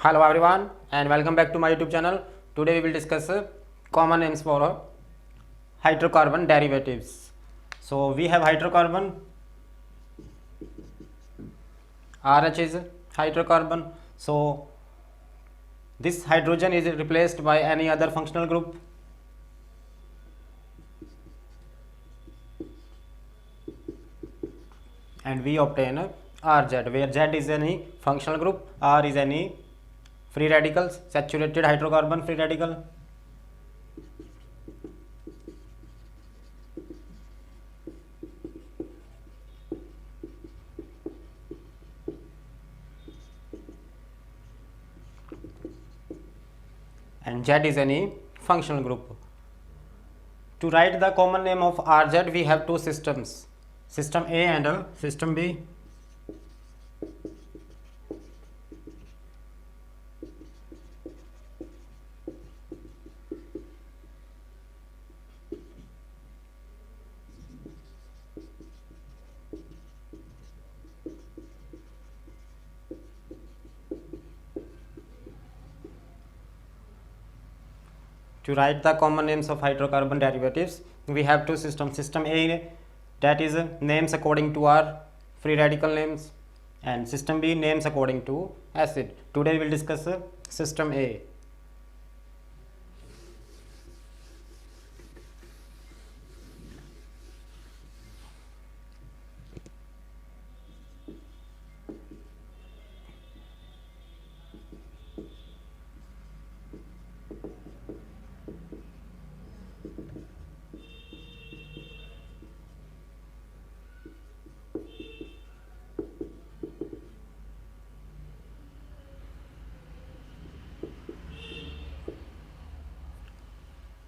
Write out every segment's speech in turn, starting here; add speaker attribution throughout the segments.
Speaker 1: Hello everyone and welcome back to my YouTube channel. Today we will discuss common names for hydrocarbon derivatives. So we have hydrocarbon, RH is hydrocarbon. So this hydrogen is replaced by any other functional group. And we obtain RZ, where Z is any functional group, R is any free radicals, saturated hydrocarbon free radical. And Z is any functional group. To write the common name of RZ, we have two systems, system A and system B. To write the common names of hydrocarbon derivatives, we have two systems. System A, that is names according to our free radical names, and system B, names according to acid. Today we will discuss system A.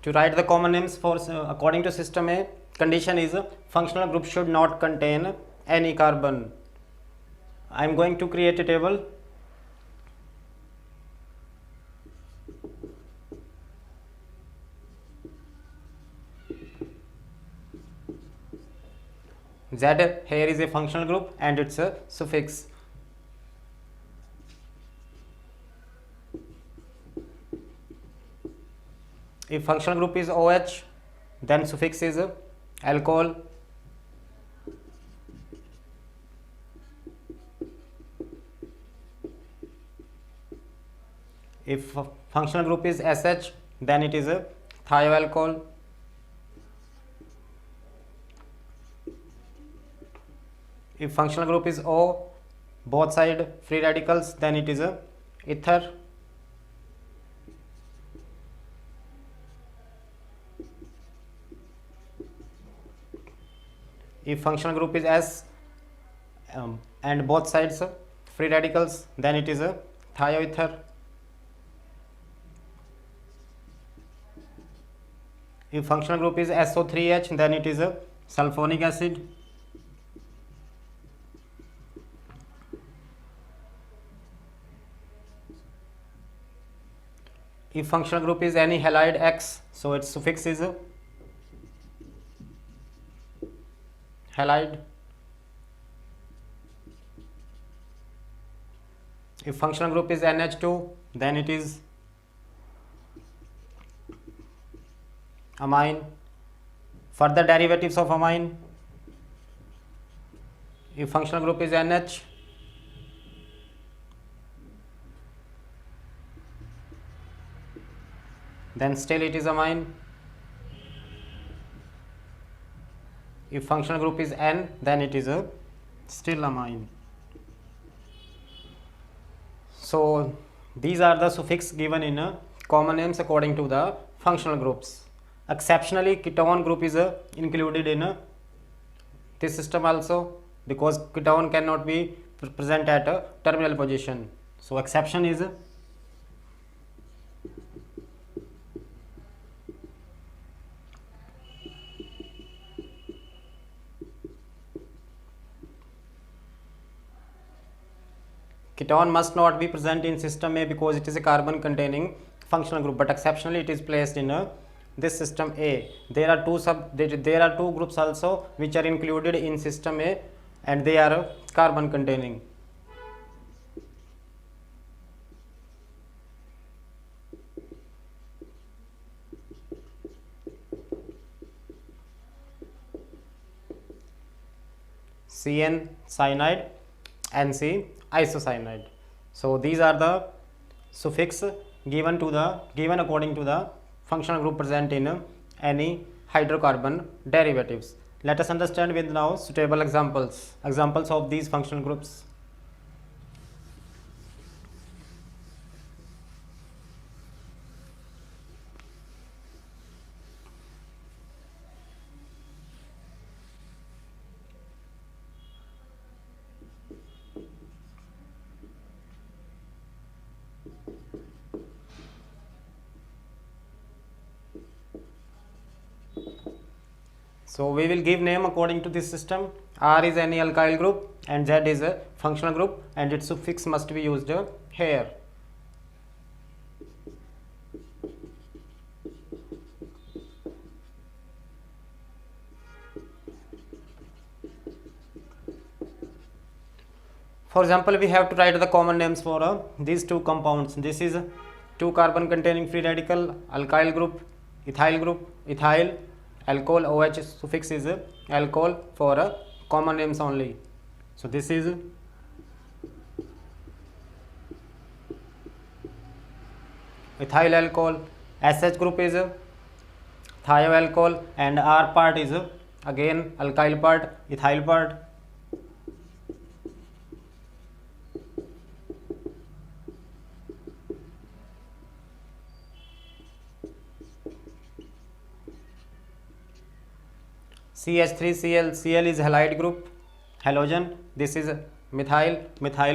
Speaker 1: To write the common names for according to system A, condition is functional group should not contain any carbon. I am going to create a table. Z here is a functional group and its a suffix. If functional group is OH, then suffix is alcohol. If functional group is SH, then it is a thioalcohol. If functional group is O, both side free radicals, then it is a ether. If functional group is S and both sides free radicals, then it is a thioether. If functional group is SO3H, then it is a sulfonic acid. If functional group is any halide X, so its suffix is halide. If functional group is NH2, then it is amine. Further derivatives of amine, if functional group is NH, then still it is amine. If functional group is N, then it is a still amine. So these are the suffix given in common names according to the functional groups. Exceptionally, ketone group is included in this system also, because ketone cannot be present at a terminal position. So exception is ketone must not be present in system A because it is a carbon containing functional group, but exceptionally it is placed in this system A. There are two groups also which are included in system A, and they are carbon containing. CN cyanide, NC isocyanide. So these are the suffix given according to the functional group present in any hydrocarbon derivatives. Let us understand with now suitable examples of these functional groups. So we will give name according to this system. R is any alkyl group and Z is a functional group, and its suffix must be used here. For example, we have to write the common names for these two compounds. This is 2 carbon containing free radical alkyl group, ethyl, alcohol. OH suffix is alcohol for common names only. So this is ethyl alcohol. SH group is thioalcohol, and R part is again alkyl part, ethyl part. CH3Cl, Cl is halide group, halogen. This is methyl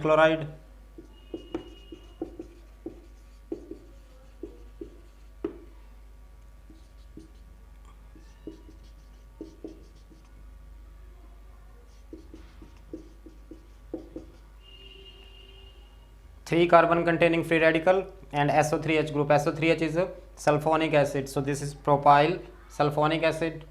Speaker 1: chloride. Three carbon containing free radical and SO3H group. SO3H is sulfonic acid. So this is propyl sulfonic acid.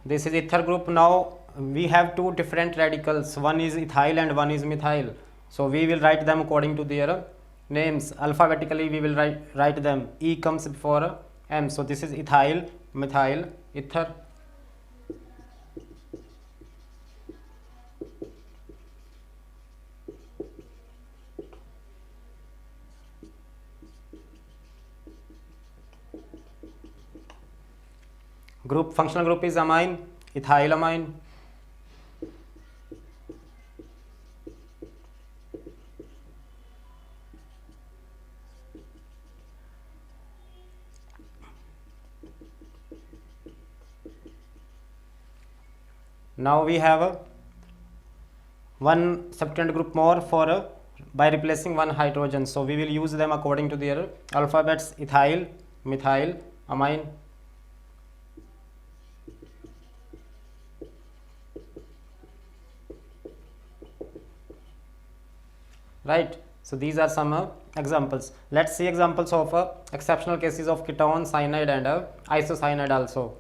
Speaker 1: This is ether group. Now we have two different radicals, one is ethyl and one is methyl. So we will write them according to their names. Alphabetically we will write them. E comes before M. So this is ethyl, methyl, ether. Functional group is amine, ethylamine. Now we have one substituent group more for by replacing one hydrogen. So we will use them according to their alphabets: ethyl, methyl, amine. Right. So these are some examples. Let's see examples of exceptional cases of ketone, cyanide and isocyanide also.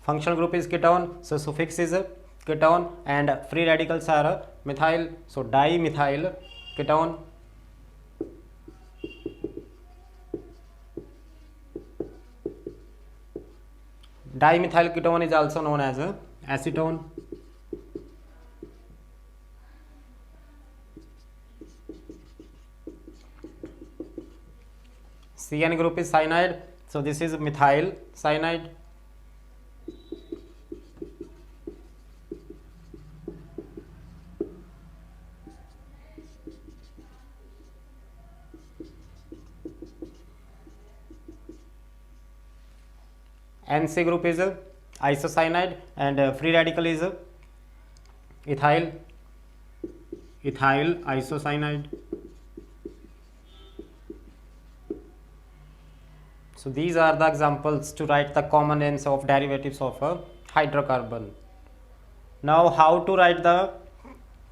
Speaker 1: Functional group is ketone, so suffix is ketone, and free radicals are methyl, so dimethyl ketone. Dimethyl ketone is also known as acetone. CN group is cyanide, so this is methyl cyanide. NC group is isocyanide, and free radical is ethyl isocyanide. So these are the examples to write the common names of derivatives of a hydrocarbon. Now how to write the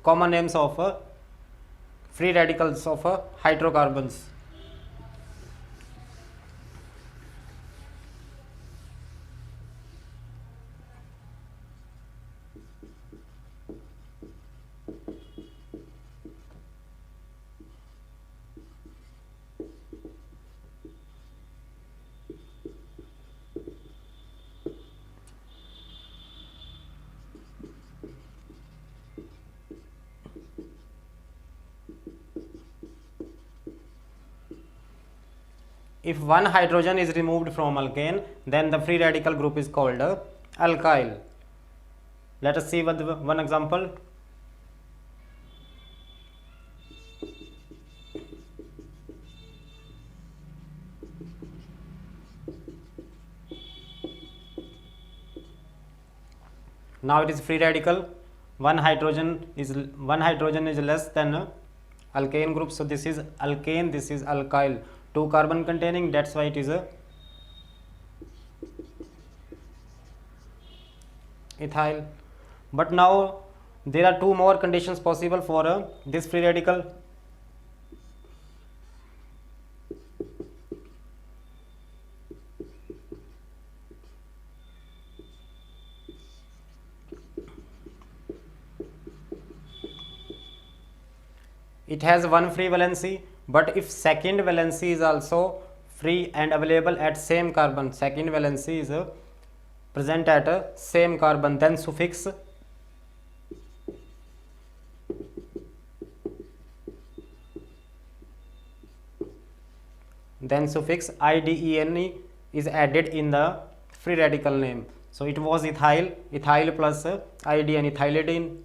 Speaker 1: common names of free radicals of hydrocarbons. If one hydrogen is removed from alkane, then the free radical group is called alkyl. Let us see one example. Now it is free radical. One hydrogen is less than alkane group. So this is alkane, this is alkyl. 2 carbon containing, that's why it is a ethyl. But now there are 2 more conditions possible for this free radical. It has one free valency, but if second valency is also free and available at same carbon, second valency is present at same carbon, then suffix IDENE is added in the free radical name. So it was ethyl plus IDN, ethylidene.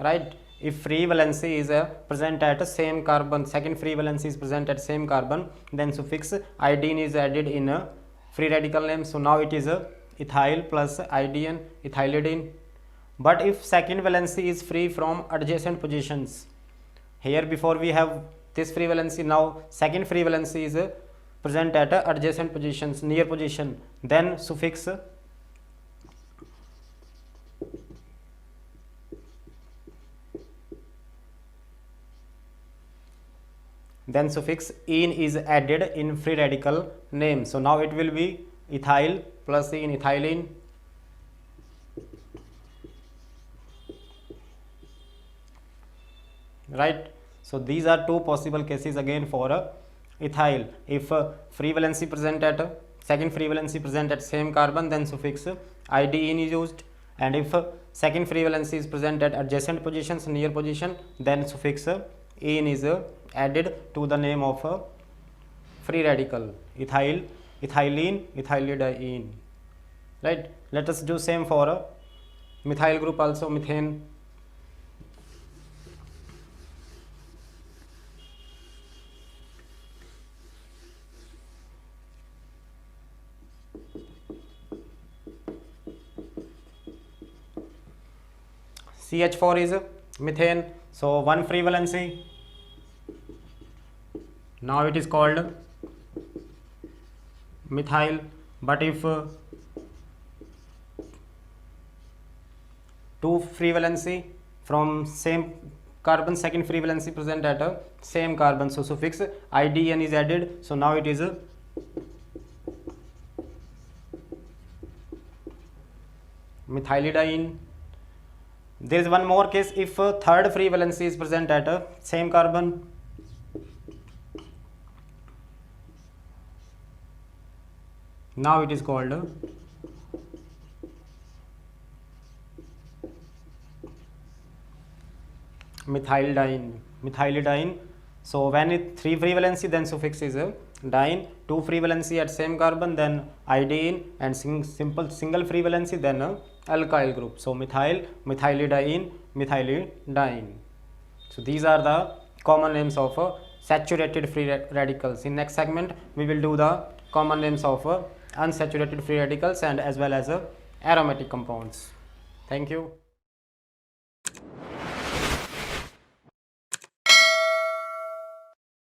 Speaker 1: Right? If free valency is present at same carbon, second free valency is present at same carbon, then suffix idene is added in a free radical name. So now it is ethyl plus IDN, ethylidene. But if second valency is free from adjacent positions, here before we have this free valency, now second free valency is present at adjacent positions, near position, then suffix ene is added in free radical name. So now it will be ethyl plus ene, ethylene. Right? So these are 2 possible cases again for ethyl. If free valency present at second free valency present at same carbon, then suffix IDene is used, and if second free valency is present at adjacent positions, near position, then suffix ene is added to the name of a free radical, ethyl, ethylene, ethylidene. Right? Let us do same for a methyl group also, methane. CH4 is methane, so one free valency. Now it is called methyl. But if 2 free valency from same carbon, second free valency present at a same carbon, so suffix IDN is added. So now it is methylidene. There is one more case, if third free valency is present at a same carbon. Now it is called methylidene. So when it 3 free valency, then suffix is dine. 2 free valency at same carbon, then idene, and single free valency, then alkyl group. So methyl, methylidene, methylidene. So these are the common names of saturated free radicals. In next segment we will do the common names of unsaturated free radicals and as well as aromatic compounds. Thank you.